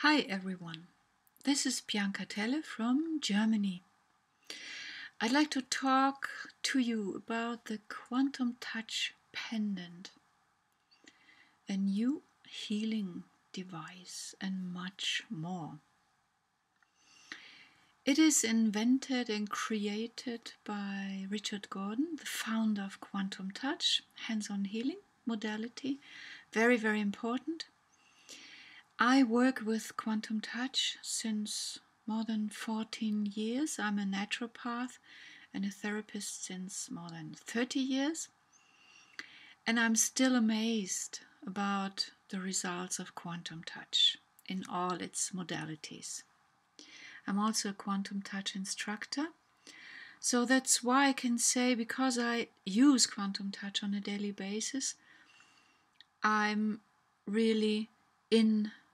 Hi everyone, this is BIANCA TELLE from Germany. I'd like to talk to you about the Quantum Touch Pendant, a new healing device and much more. It is invented and created by Richard Gordon, the founder of Quantum Touch, hands-on healing modality, very, very important. I work with Quantum Touch since more than 14 years. I'm a naturopath and a therapist since more than 30 years. And I'm still amazed about the results of Quantum Touch in all its modalities. I'm also a Quantum Touch instructor. So that's why I can say, because I use Quantum Touch on a daily basis, I'm really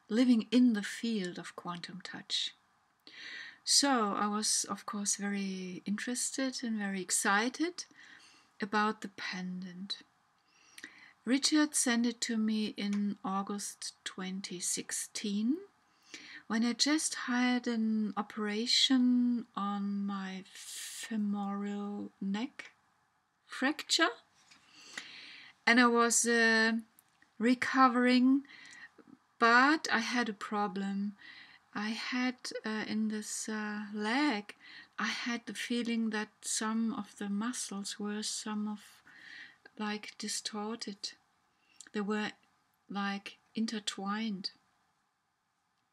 living in the field of Quantum Touch. So I was, of course, very interested and very excited about the pendant. Richard sent it to me in August 2016 when I just had an operation on my femoral neck fracture, and I was recovering. But I had a problem. I had in this leg, I had the feeling that some of the muscles were distorted. They were like intertwined.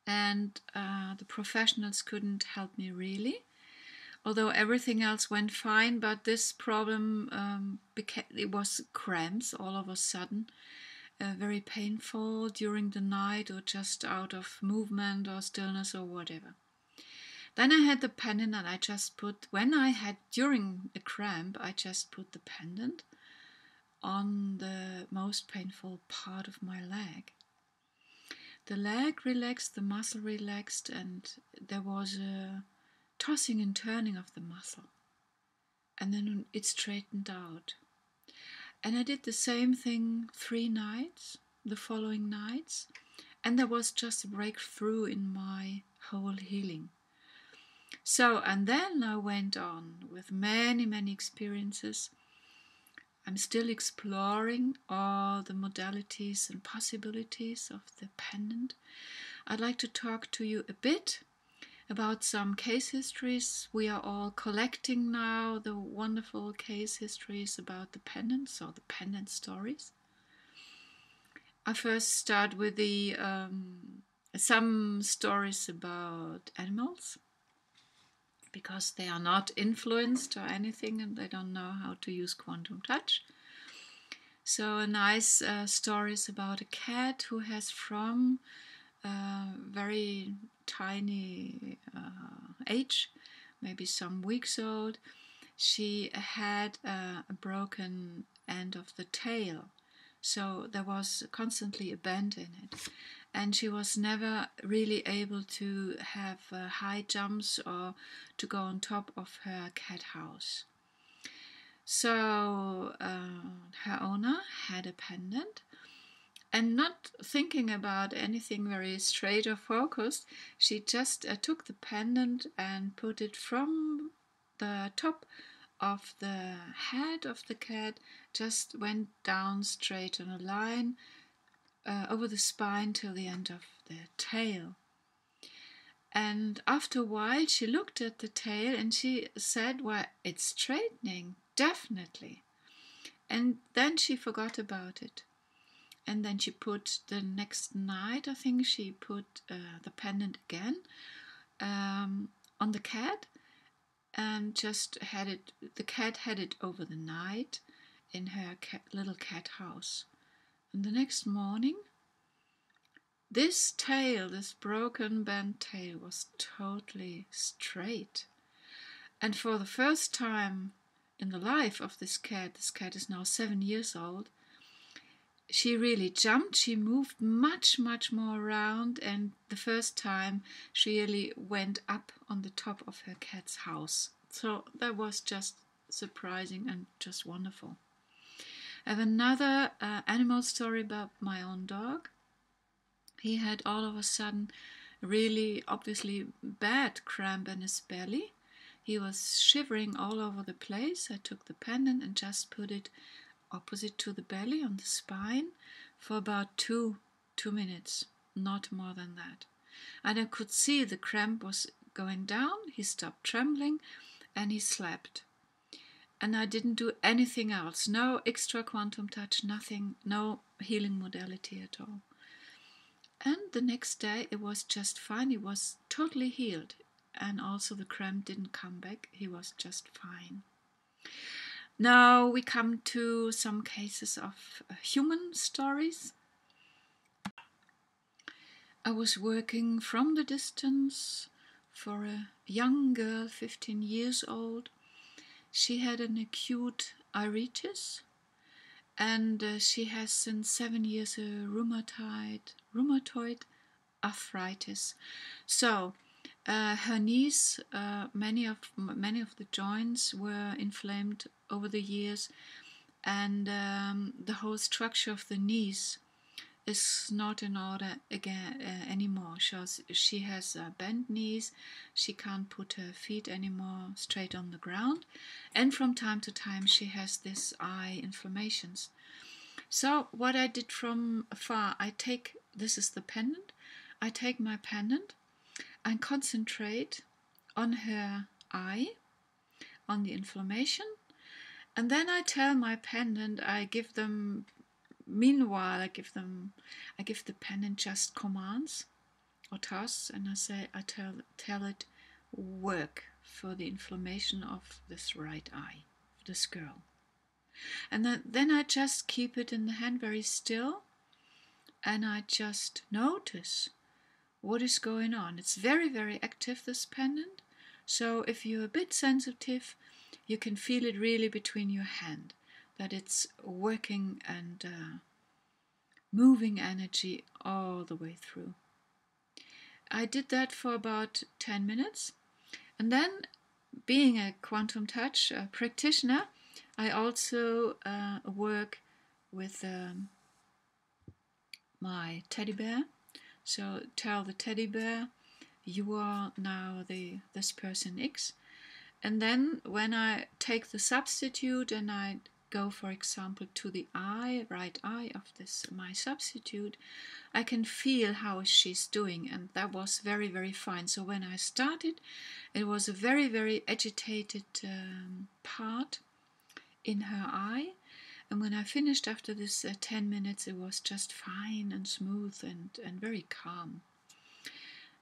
And the professionals couldn't help me really. Although everything else went fine, but this problem it was cramps all of a sudden. Very painful during the night or just out of movement or stillness or whatever. Then I had the pendant, and I just put, during a cramp, I just put the pendant on the most painful part of my leg. The leg relaxed, the muscle relaxed, and there was a tossing and turning of the muscle. And then it straightened out. And I did the same thing 3 nights, the following nights, and there was just a breakthrough in my whole healing. So, and then I went on with many, many experiences. I'm still exploring all the modalities and possibilities of the pendant. I'd like to talk to you a bit about some case histories. We are all collecting now the wonderful case histories about the pendants, or the pendant stories. I first start with some stories about animals, because they are not influenced or anything and they don't know how to use Quantum Touch. So a nice story is about a cat who has, from very tiny age, maybe some weeks old, she had a broken end of the tail. So there was constantly a bend in it. And she was never really able to have high jumps or to go on top of her cat house. So her owner had a pendant, and not thinking about anything very straight or focused, she just took the pendant and put it from the top of the head of the cat, just went down straight on a line over the spine till the end of the tail. And after a while she looked at the tail and she said, well, it's straightening, definitely. And then she forgot about it. And then she put, the next night, I think, she put the pendant again on the cat, and just had it, the cat had it over the night in her little cat house. And the next morning, this tail, this broken bent tail, was totally straight. And for the first time in the life of this cat is now 7 years old, she really jumped, she moved much, much more around, and the first time she really went up on the top of her cat's house. So that was just surprising and just wonderful. I have another animal story about my own dog. He had all of a sudden really obviously bad cramp in his belly. He was shivering all over the place. I took the pendant and just put it opposite to the belly on the spine for about two minutes, not more than that. And I could see the cramp was going down. He stopped trembling and he slept. And I didn't do anything else. No extra quantum touch, nothing, no healing modality at all. And the next day it was just fine. He was totally healed. And also the cramp didn't come back. He was just fine. Now we come to some cases of human stories. I was working from the distance for a young girl, 15 years old. She had an acute iritis, and she has since 7 years a rheumatoid arthritis. So her knees, many of the joints were inflamed over the years, and the whole structure of the knees is not in order again anymore. She has bent knees. She can't put her feet anymore straight on the ground, and from time to time she has this eye inflammations. So what I did from afar, this is the pendant, I take my pendant and concentrate on her eye, on the inflammation, and then I tell my pendant, meanwhile, I give the pendant just commands or tasks, and I tell it, work for the inflammation of this right eye, of this girl. And then I just keep it in the hand very still, and I just notice what is going on. It's very, very active, this pendant. So if you're a bit sensitive, you can feel it really between your hand, that it's working and moving energy all the way through. I did that for about 10 minutes, and then, being a quantum touch practitioner, I also work with my teddy bear. So tell the teddy bear, you are now this person X. And then when I take the substitute and I go, for example, to the right eye of my substitute, I can feel how she's doing, and that was very, very fine. So when I started, it was a very, very agitated part in her eye, and when I finished after this 10 minutes, it was just fine and smooth and very calm.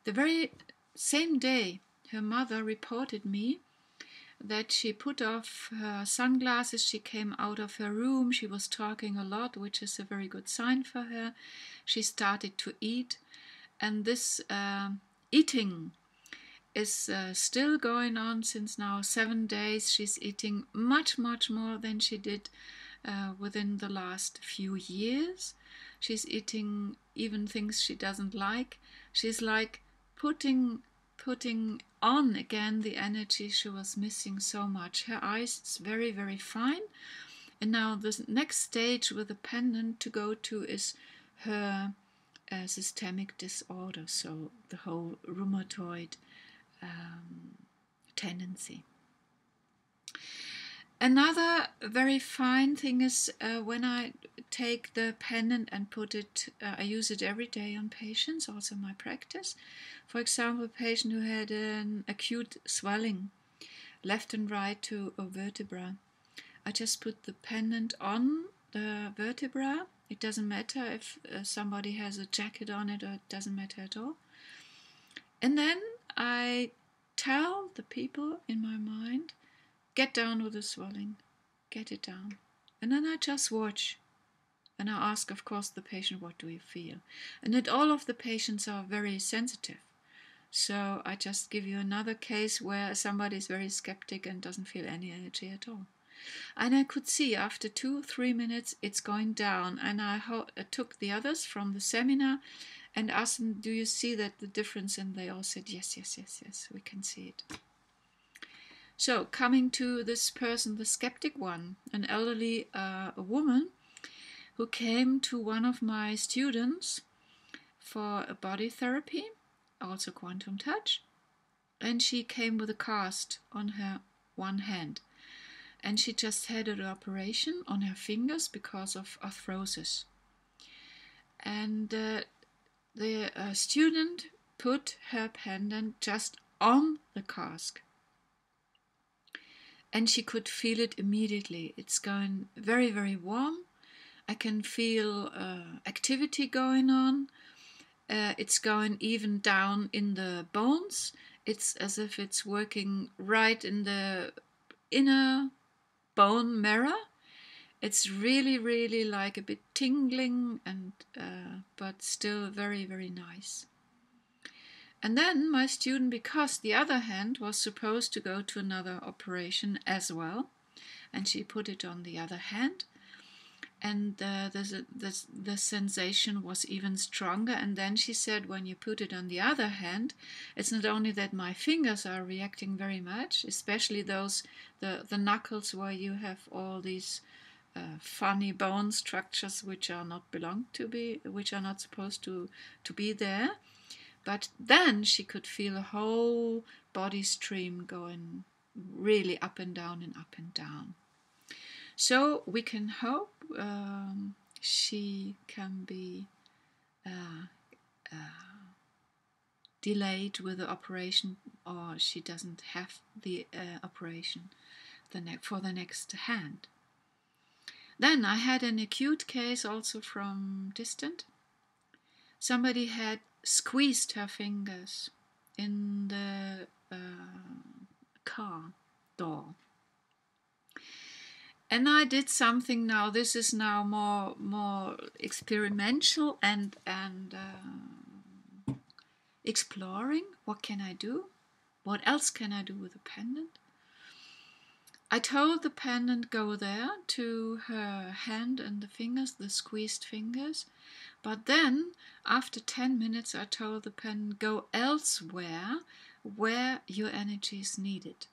The very same day, her mother reported me that she put off her sunglasses, she came out of her room, she was talking a lot, which is a very good sign for her. She started to eat, and this eating is still going on since now 7 days. She's eating much, much more than she did within the last few years. She's eating even things she doesn't like. She's like putting on again the energy she was missing so much. Her eyes is very, very fine. And now the next stage with the pendant to go to is her systemic disorder, so the whole rheumatoid tendency. Another very fine thing is when I take the pendant and put it, I use it every day on patients, also in my practice. For example, a patient who had an acute swelling, left and right to a vertebra. I just put the pendant on the vertebra. It doesn't matter if somebody has a jacket on it, or it doesn't matter at all. And then I tell the people in my mind, get down with the swelling, get it down. And then I just watch. And I ask, of course, the patient, what do you feel? And not all of the patients are very sensitive. So I just give you another case where somebody is very skeptic and doesn't feel any energy at all. And I could see after 2-3 minutes it's going down. And I took the others from the seminar and asked them, do you see that the difference? And they all said, yes, we can see it. So coming to this person, the skeptic one, an elderly a woman who came to one of my students for a body therapy. also quantum touch, and she came with a cast on her one hand. And she just had an operation on her fingers because of arthrosis. And the student put her pendant just on the cask. And she could feel it immediately. It's going very, very warm. I can feel activity going on. It's going even down in the bones. It's as if it's working right in the inner bone marrow. It's really, really like a bit tingling, and but still very, very nice. And then my student, because the other hand was supposed to go to another operation as well, and she put it on the other hand, and the sensation was even stronger. And then she said, when you put it on the other hand, it's not only that my fingers are reacting very much, especially those the knuckles where you have all these funny bone structures which are not which are not supposed to be there. But then she could feel a whole body stream going really up and down and up and down. So we can hope she can be delayed with the operation, or she doesn't have the operation for the next hand. Then I had an acute case also from distant. Somebody had squeezed her fingers in the car door. And I did something now. This is now more experimental and exploring. What can I do? What else can I do with a pendant? I told the pendant go there to her hand and the fingers, the squeezed fingers. But then, after 10 minutes, I told the pendant go elsewhere where your energy is needed.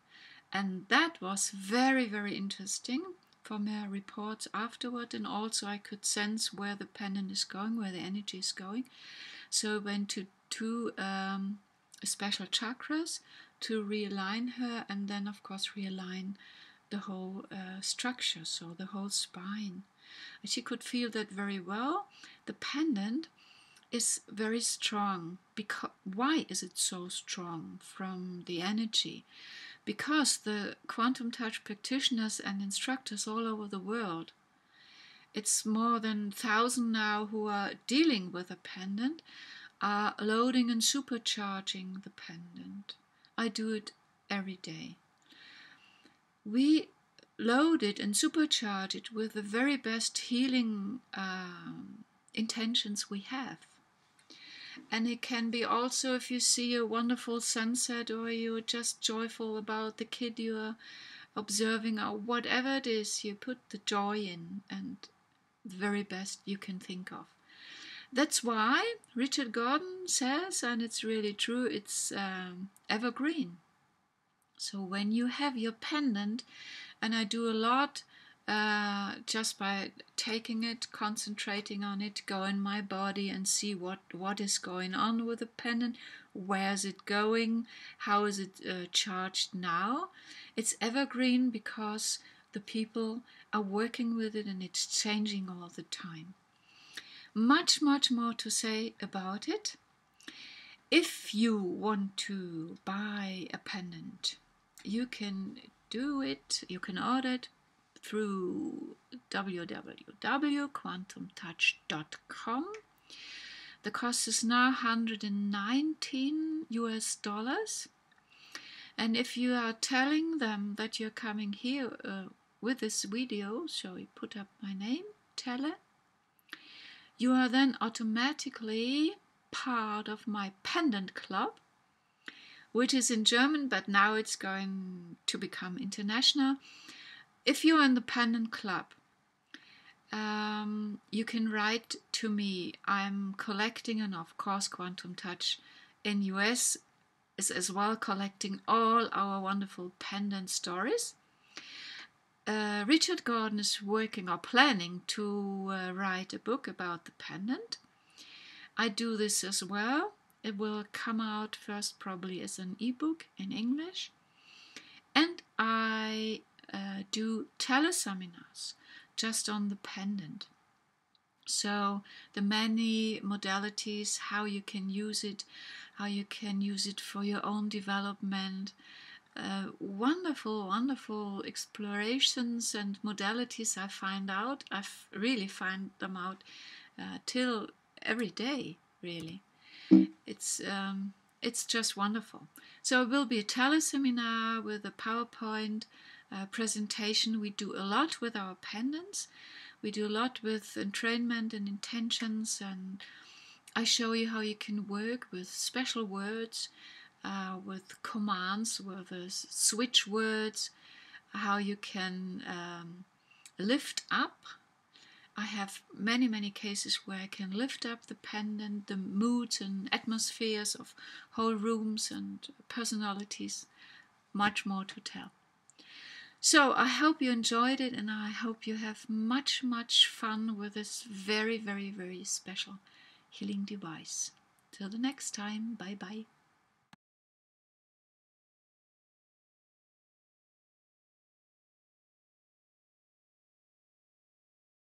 And that was very, very interesting from her reports afterward. And also I could sense where the pendant is going, where the energy is going. So I went to two special chakras to realign her, and then, of course, realign the whole structure, so the whole spine. And she could feel that very well. The pendant is very strong. Why is it so strong from the energy? Because the quantum touch practitioners and instructors all over the world, it's more than 1,000 now who are dealing with a pendant, are loading and supercharging the pendant. I do it every day. We load it and supercharge it with the very best healing intentions we have. And it can be also if you see a wonderful sunset, or you're just joyful about the kid you are observing, or whatever it is, you put the joy in and the very best you can think of. That's why Richard Gordon says, and it's really true, it's evergreen. So when you have your pendant, and I do a lot just by taking it, concentrating on it, go in my body and see what is going on with the pendant, where's it going, how is it charged now. It's evergreen because the people are working with it and it's changing all the time. Much, much more to say about it. If you want to buy a pendant, you can do it, you can order it through www.quantumtouch.com. The cost is now $119. And if you are telling them that you're coming here with this video, so you put up my name, Telle, you are then automatically part of my pendant club, which is in German, but now it's going to become international. If you're in the pendant club, you can write to me. I'm collecting, and of course Quantum Touch in US is as well collecting all our wonderful pendant stories. Richard Gordon is working or planning to write a book about the pendant. I do this as well. It will come out first probably as an ebook in English. And I do teleseminars just on the pendant. So the many modalities, how you can use it for your own development. Wonderful, wonderful explorations and modalities I find out. I really find them out till every day, really. It's just wonderful. So it will be a teleseminar with a PowerPoint presentation. We do a lot with our pendants. We do a lot with entrainment and intentions, and I show you how you can work with special words, with commands, with switch words, how you can lift up. I have many, many cases where I can lift up the pendant, the moods and atmospheres of whole rooms and personalities. Much more to tell. So I hope you enjoyed it, and I hope you have much, much fun with this very, very, very special healing device. Till the next time, bye bye.